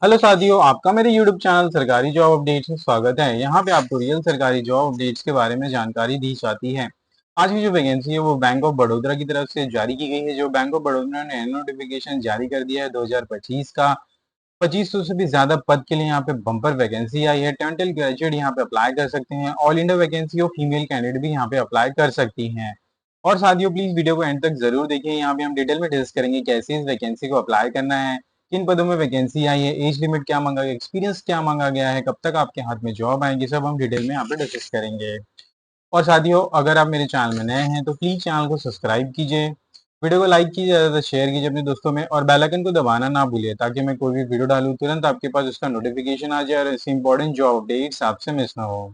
Hello साथियों, आपका मेरे YouTube चैनल सरकारी जॉब अपडेट्स में स्वागत है। यहाँ पे आपको रियल सरकारी जॉब अपडेट्स के बारे में जानकारी दी जाती है। आज की जो वैकेंसी है वो बैंक ऑफ बड़ौदा की तरफ से जारी की गई है। जो बैंक ऑफ बड़ौदा ने नोटिफिकेशन जारी कर दिया है 2025 का। 2500 से भी ज्यादा पद के लिए यहाँ पे बम्पर वैकेंसी आई है। टोटल ग्रेजुएट यहाँ पे अप्लाई कर सकते हैं। ऑल इंडिया वैकेंसी और फीमेल कैंडिडेट भी यहाँ पे अप्लाई कर सकती हैं। और साथियों, प्लीज वीडियो को एंड तक जरूर देखिए। यहाँ पे हम डिटेल में डिस्कस करेंगे कैसे इस वैकेंसी को अप्लाई करना है, किन पदों में वैकेंसी आई है, एज लिमिट क्या मांगा गया, एक्सपीरियंस क्या मांगा गया है, कब तक आपके हाथ में जॉब आएंगी, सब हम डिटेल में यहाँ पे डिस्कस करेंगे। और साथियों, अगर आप मेरे चैनल में नए हैं तो प्लीज चैनल को सब्सक्राइब कीजिए, वीडियो को लाइक कीजिए, ज्यादा शेयर कीजिए अपने दोस्तों में, और बेल आइकन को दबाना ना भूलिए ताकि मैं कोई भी वीडियो डालूं तुरंत आपके पास उसका नोटिफिकेशन आ जाए और ऐसी इंपॉर्टेंट जॉब अपडेट्स आपसे मिस ना हो।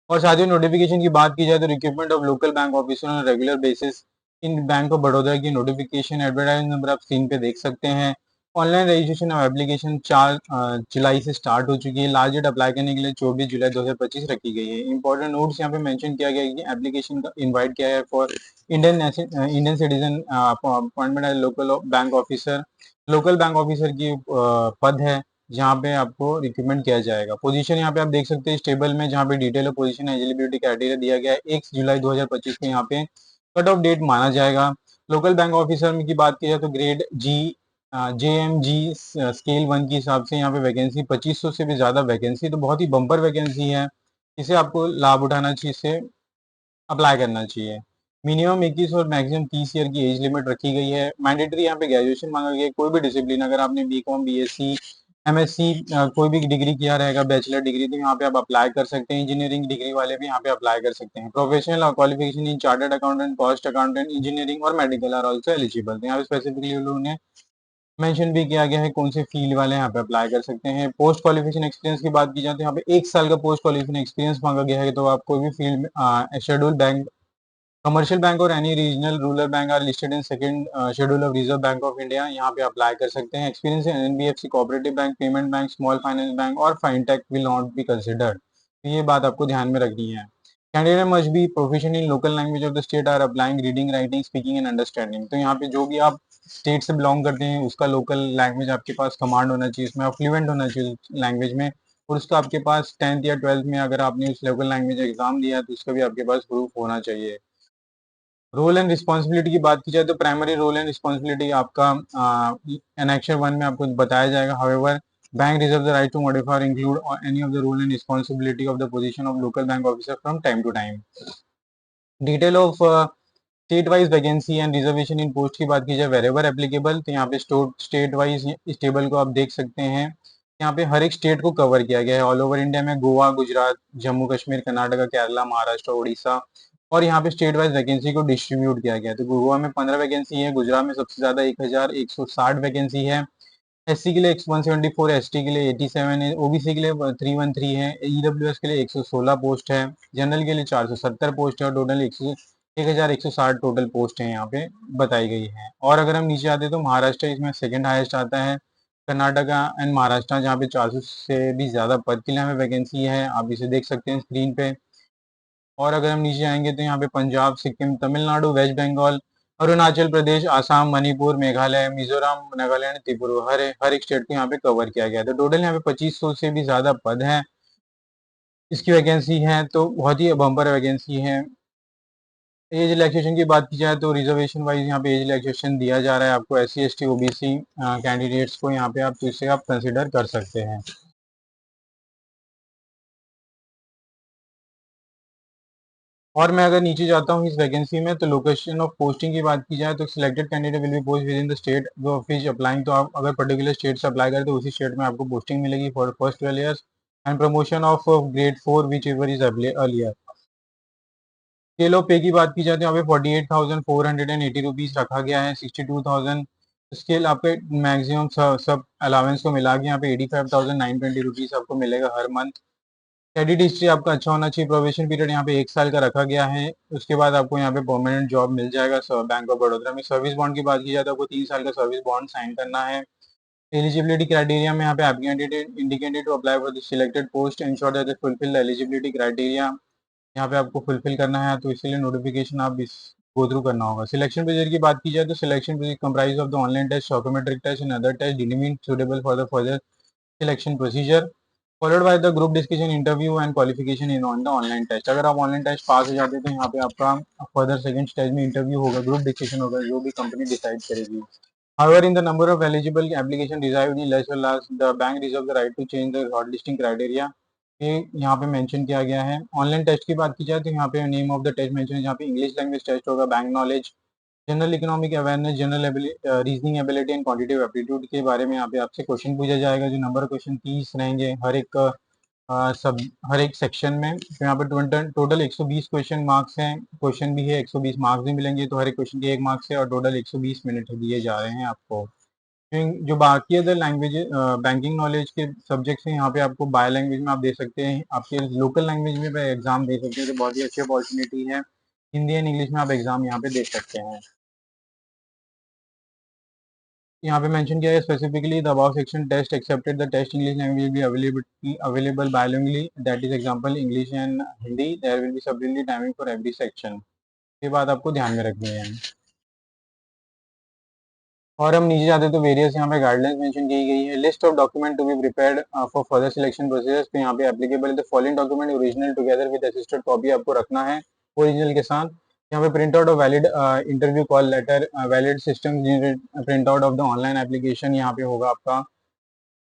और साथियों, नोटिफिकेशन की बात की जाए तो recruitment of local bank officer on regular basis in bank of Baroda की नोटिफिकेशन एडवर्टाइज नंबर आप स्क्रीन पे देख सकते हैं। ऑनलाइन रजिस्ट्रेशन ऑफ एप्लीकेशन 4 जुलाई से स्टार्ट हो चुकी है। लास्ट डेट अप्लाई करने के लिए 24 जुलाई 2025 रखी गई है। इंपॉर्टेंट नोट्स यहाँ पे मेंशन किया गया है कि एप्लीकेशन का इनवाइट किया है for Indian citizen appointment as local bank officer. Local bank officer की पद है जहाँ पे आपको रिक्रूटमेंट किया जाएगा। पोजीशन यहाँ पे आप देख सकते हैं इस टेबल में, जहाँ पे detail of position eligibility criteria दिया गया है। 1 जुलाई 2025 को यहाँ पे कट ऑफ डेट माना जाएगा। लोकल बैंक ऑफिसर की बात की जाए तो ग्रेड जी JMG स्केल 1 के हिसाब से यहाँ पे वैकेंसी 2500 से भी ज्यादा वैकेंसी, तो बहुत ही बम्पर वैकेंसी है। इसे आपको लाभ उठाना चाहिए, इसे अप्लाई करना चाहिए। मिनिमम 21 और मैक्सिमम 30 ईयर की एज लिमिट रखी गई है। मैंडेटरी यहाँ पे ग्रेजुएशन मांगा गया है। कोई भी डिसिप्लिन, अगर आपने BCom BSc MSc कोई भी डिग्री किया रहेगा, बैचलर डिग्री, तो यहाँ पे आप अप्लाई कर सकते हैं। इंजीनियरिंग डिग्री वाले भी यहाँ पे अप्लाई कर सकते हैं। Professional qualification in chartered accountant, cost accountant, engineering और मेडिकल आर ऑल्सो एलिजिबल। तो यहाँ पे स्पेसिफिकली उन्होंने मेंशन भी किया गया है कौन से फील्ड वाले यहाँ पे अप्लाई कर सकते हैं। पोस्ट क्वालिफिकेशन एक्सपीरियंस की बात की जाए तो यहाँ पे 1 साल का पोस्ट क्वालिफिकेशन एक्सपीरियंस मांगा गया है। तो आप कोई भी फील्ड में शेड्यूल बैंक, कमर्शियल बैंक और any regional rural bank are listed in second schedule of Reserve Bank of India, यहाँ पे अप्लाई कर सकते हैं। Experience in NBFC, cooperative bank, payment bank, small finance bank और fintech will not be considered. तो ये बात आपको ध्यान में रखनी है। Candidate must be proficient in local language of the state are applying reading, writing, speaking and understanding. तो यहाँ पे जो भी आप स्टेट से बिलोंग करते हैं उसका लोकल लैंग्वेज आपके पास कमांड होना चाहिए, इसमें आप फ्लुएंट होना चाहिए लैंग्वेज में। और उसका आपके पास 10th या 12th में अगर आपने उस लोकल लैंग्वेज एग्जाम दिया तो उसका भी आपके पास प्रूफ होना चाहिए। रोल एंड रिस्पॉन्सिबिलिटी की बात की जाए तो प्राइमरी रोल एंड रिस्पॉन्सिबिलिटी आपका एनेक्शन 1 में आपको बताया जाएगा। However, bank reserve the right to modify और include any of the role and responsibility of the position of local bank officer from time to time. Detail of state wise vacancy and reservation in post की बात की जाए wherever applicable, तो यहाँ पे state wise इस table को आप देख सकते हैं। यहाँ पे हर एक स्टेट को कवर किया गया है। ऑल ओवर इंडिया में गोवा, गुजरात, जम्मू कश्मीर, कर्नाटका, केरला, महाराष्ट्र, उड़ीसा, और यहाँ पे स्टेट वाइज वैकेंसी को डिस्ट्रीब्यूट किया गया है। तो गोवा में 15 वैकेंसी है, गुजरात में सबसे ज्यादा 1160 वैकेंसी है। SC के लिए 174, ST के लिए 87 है, OBC के लिए 313 है, EWS के लिए 116 पोस्ट है, जनरल के लिए 470 पोस्ट है, और टोटल 1160 टोटल पोस्ट है यहाँ पे बताई गई है। और अगर हम नीचे आते हैं तो महाराष्ट्र इसमें सेकंड हाईएस्ट आता है। कर्नाटका एंड महाराष्ट्र जहाँ पे 400 से भी ज्यादा पद के लिए हमें वैकेंसी है, आप इसे देख सकते हैं स्क्रीन पे। और अगर हम नीचे आएंगे तो यहाँ पे पंजाब, सिक्किम, तमिलनाडु, वेस्ट बंगाल, अरुणाचल प्रदेश, आसाम, मणिपुर, मेघालय, मिजोरम, नागालैंड, त्रिपुरा, हर एक स्टेट को यहाँ पे कवर किया गया है। तो टोटल यहाँ पे 2500 से भी ज्यादा पद हैं, इसकी वैकेंसी है, तो बहुत ही बम्पर वैकेंसी है। एज रिलैक्सेशन की बात की जाए तो रिजर्वेशन वाइज यहाँ पे एज रिलैक्सेशन दिया जा रहा है आपको। SC ST OBC कैंडिडेट्स को यहाँ पे आप, तो इसे आप कंसिडर कर सकते हैं। और मैं अगर नीचे जाता हूँ इस वैकेंसी में, तो लोकेशन ऑफ पोस्टिंग की बात की जाए तो selected candidate will be post with in the state of which applying. तो आप अगर पर्टिकुलर स्टेट से अप्लाई करें तो उसी स्टेट में आपको पोस्टिंग मिलेगी for first 12 years and promotion of grade 4 which ever is earlier. Scale of पे की बात की जाए तो यहाँ पे 48,480 रुपीज रखा गया है। 62,000 स्केल आपके मैक्सिमम सब अलावेंस को मिला के यहाँ पे 85,920 रुपीज आपको मिलेगा हर मंथ। क्रेडिट हिस्ट्री आपका अच्छा होना चाहिए। प्रोबेशन पीरियड यहाँ पे 1 साल का रखा गया है। उसके बाद आपको यहाँ पे परमानेंट जॉब मिल जाएगा। बैंक ऑफ बड़ौदा में सर्विस बॉन्ड की बात की जाए तो आपको 3 साल का सर्विस बॉन्ड साइन करना है। एलिजिबिलिटी क्राइटेरिया में यहाँ पे आप candidate indicated to apply for the selected post ensure that they fulfil the eligibility criteria, यहाँ पे आपको फुलफिल करना है। तो इसीलिए नोटिफिकेशन आप इस गो थ्रू करना होगा। सिलेक्शन प्रोसीजर की बात की जाए तो selection procedure comprise of the online test, psychometric test and other test determined suitable for the further selection procedure, followed by the group discussion interview and qualification in on the online test. अगर आप online test pass हो जाते हैं तो यहाँ पे आपका further second stage में इंटरव्यू होगा, ग्रुप डिस्कशन होगा, जो भी कंपनी डिसाइड करेगी। However, in the number of eligible application derived in less or less, the bank reserves the right to change the shortlisting criteria। ये यहाँ पे मेंशन किया गया है। ऑनलाइन टेस्ट की बात की जाए तो यहाँ पे name of the test mention है, यहाँ पे इंग्लिश लैंग्वेज टेस्ट होगा, bank knowledge, general economic awareness, general reasoning ability and quantitative aptitude के बारे में यहाँ पे आपसे क्वेश्चन पूछा जाएगा। जो नंबर क्वेश्चन 30 रहेंगे सब हर एक सेक्शन में। तो यहाँ पे टोटल 120 क्वेश्चन मार्क्स हैं, क्वेश्चन भी है, 120 मार्क्स भी मिलेंगे, तो हर एक क्वेश्चन के 1 मार्क्स है और टोटल 120 मिनट दिए जा रहे हैं आपको। जो बाकी अदर लैंग्वेज बैंकिंग नॉलेज के सब्जेक्ट्स हैं, यहाँ पे आपको बाय लैंग्वेज में आप दे सकते हैं, आपके लोकल लैंग्वेज में एग्जाम दे सकते हैं, तो बहुत ही अच्छी अपॉर्चुनिटी है। हिंदी एंड इंग्लिश में आप एग्जाम यहाँ पे दे सकते हैं। यहाँ पे मेंशन किया है specifically the above section test excepted the test English language be available bilingually, that is example English and Hindi, there will be sufficiently timing for every section. ये बात आपको ध्यान में रखनी है। और हम नीचे जाते हैं तो वेरियस यहाँ पे गाइडलाइंस मेंशन की गई है। List of document to be prepared for further selection process, तो यहाँ पे एप्लीकेबल है the following document original together with attested copy आपको रखना है ओरिजिनल के साथ। यहाँ पे print out of valid interview call letter, valid system print out of the online application यहाँ पे होगा आपका,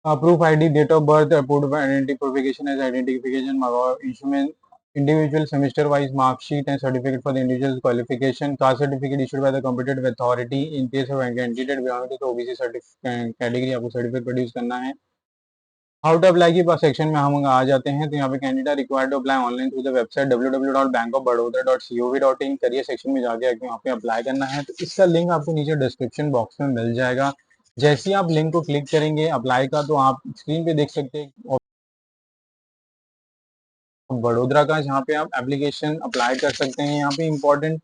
proof ID, date of birth, proof of identification as identification, instrument, individual semester wise mark sheet and certificate for the individual qualification, caste certificate issued by the competent authority in case of candidate belonging to the OBC category, आपको certificate produce करना है। How to apply की section में हम आ जाते हैं, तो यहाँ पे candidate required to apply online through the website www.bankofbaroda.co.in, career section में जाके वहाँ पे अप्लाई करना है। तो इसका लिंक आपको नीचे डिस्क्रिप्शन बॉक्स में मिल जाएगा। जैसे ही आप लिंक को क्लिक करेंगे अप्लाई का, तो आप स्क्रीन पे देख सकते हैं बड़ोदरा का, जहाँ पे आप एप्लीकेशन अप्लाई कर सकते हैं। यहाँ पे इम्पोर्टेंट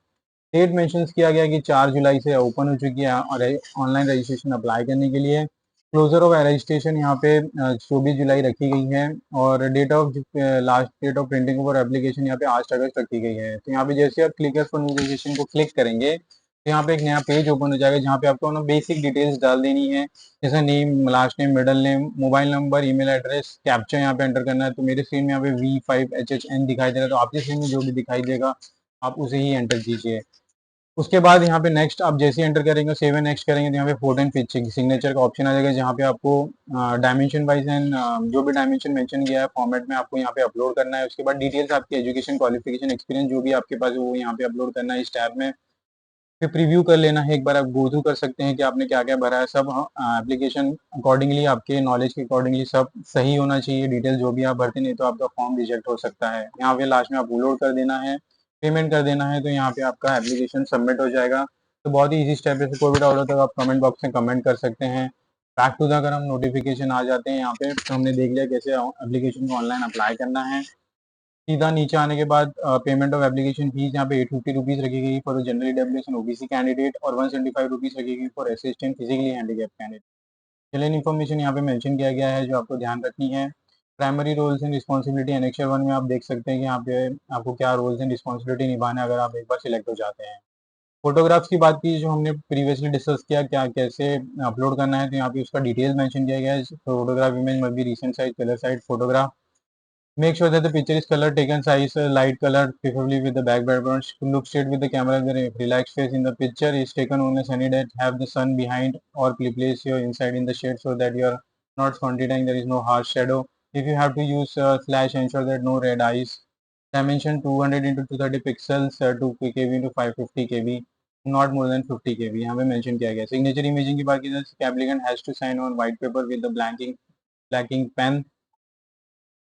डेट मेंशन किया गया कि 4 जुलाई से ओपन हो चुकी है और ऑनलाइन रजिस्ट्रेशन अप्लाई करने के लिए। क्लोजर ऑफ रजिस्ट्रेशन यहाँ पे 24 जुलाई रखी गई है और date of last date of printing for application यहाँ पे 8 अगस्त रखी गई है। तो यहाँ पे जैसे आप क्लिक फॉर नोटिफिकेशन को क्लिक करेंगे तो यहाँ पे एक नया पेज ओपन हो जाएगा, जहाँ पे आपको ना बेसिक डिटेल्स डाल देनी है, जैसे name, last name, middle name, mobile number, email address, captcha यहाँ पे एंटर करना है। तो मेरे स्क्रीन में यहाँ पे V5HHN दिखाई दे रहा है, तो आपकी स्क्रीन में जो भी दिखाई देगा आप उसे ही एंटर कीजिए। उसके बाद यहाँ पे नेक्स्ट आप जैसे एंटर करेंगे, सेव एंड नेक्स्ट करेंगे, तो यहाँ पे फोटो एंड पिक्चर सिग्नेचर का ऑप्शन आ जाएगा, जहाँ पे आपको डायमेंशन वाइज एंड जो भी डायमेंशन मेंशन किया है फॉर्मेट में आपको यहाँ पे अपलोड करना है। उसके बाद डिटेल्स आपकी एजुकेशन, क्वालिफिकेशन, एक्सपीरियंस जो भी आपके पास है वो यहाँ पे अपलोड करना है इस टैब में। फिर प्रीव्यू कर लेना है, एक बार आप गो थ्रू कर सकते हैं कि आपने क्या क्या भरा है। सब एप्लीकेशन अकॉर्डिंगली, आपके नॉलेज के अकॉर्डिंगली सब सही होना चाहिए डिटेल जो भी आप भरते, नहीं तो आपका फॉर्म रिजेक्ट हो सकता है। यहाँ पे लास्ट में अपलोड कर देना है, पेमेंट कर देना है, तो यहाँ पे आपका एप्लीकेशन सबमिट हो जाएगा। तो बहुत ही ईजी स्टेप है, कोई भी डाउट हो तो आप कमेंट बॉक्स में कमेंट कर सकते हैं। बैक टू द अगर हम नोटिफिकेशन आ जाते हैं यहाँ पे, तो हमने देख लिया कैसे एप्लीकेशन को ऑनलाइन अप्लाई करना है। सीधा नीचे आने के बाद पेमेंट ऑफ एप्लीकेशन फीस यहाँ पे 850 रुपीज रखी गई for general EWS and OBC candidate और 175 रुपीज रखी गई for assistant physically handicap candidate. चलिए इन्फॉर्मेशन यहाँ पे मेंशन किया गया है जो आपको ध्यान रखनी है। Primary roles and responsibility annexure 1 में आप देख सकते हैं कि यहाँ पे आपको क्या रोल्स एंड रिस्पॉन्सिबिलिटी निभाना है अगर आप एक बार सिलेक्ट हो जाते हैं। फोटोग्राफ्स की बात की जो हमने प्रीवियसली डिस्कस किया, क्या कैसे अपलोड करना है, तो यहाँ पे उसका डिटेल्स मेंशन किया गया है। Photograph image must be recent size colour size photograph. Make sure that the picture is color taken size light color, preferably with the back background. Look straight with the camera. The relaxed face in the picture is taken on a sunny day. Have the sun behind or place your inside in the shade so that you are not squinting. There is no harsh shadow. If you have to use flash, ensure that no red eyes. Dimension 200 into 230 pixels, 2 kb into 550 kb. Not more than 50 kb. यहाँ पे mention किया गया। Signature imaging की बात की जाए, applicant has to sign on white paper with the blanking pen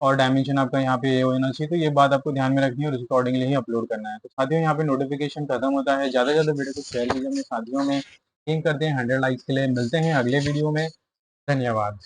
और dimension आपका यहाँ पे ये होना चाहिए। तो ये बात आपको ध्यान में रखनी है और उस अकॉर्डिंगली ही अपलोड करना है। तो साथियों यहाँ पे नोटिफिकेशन खत्म होता है। ज़्यादा से ज़्यादा वीडियो को शेयर कीजिए अपने साथियों में। एम करते हैं 100 लाइक्स के लिए। मिलते हैं अगले वीडियो में। धन्यवाद।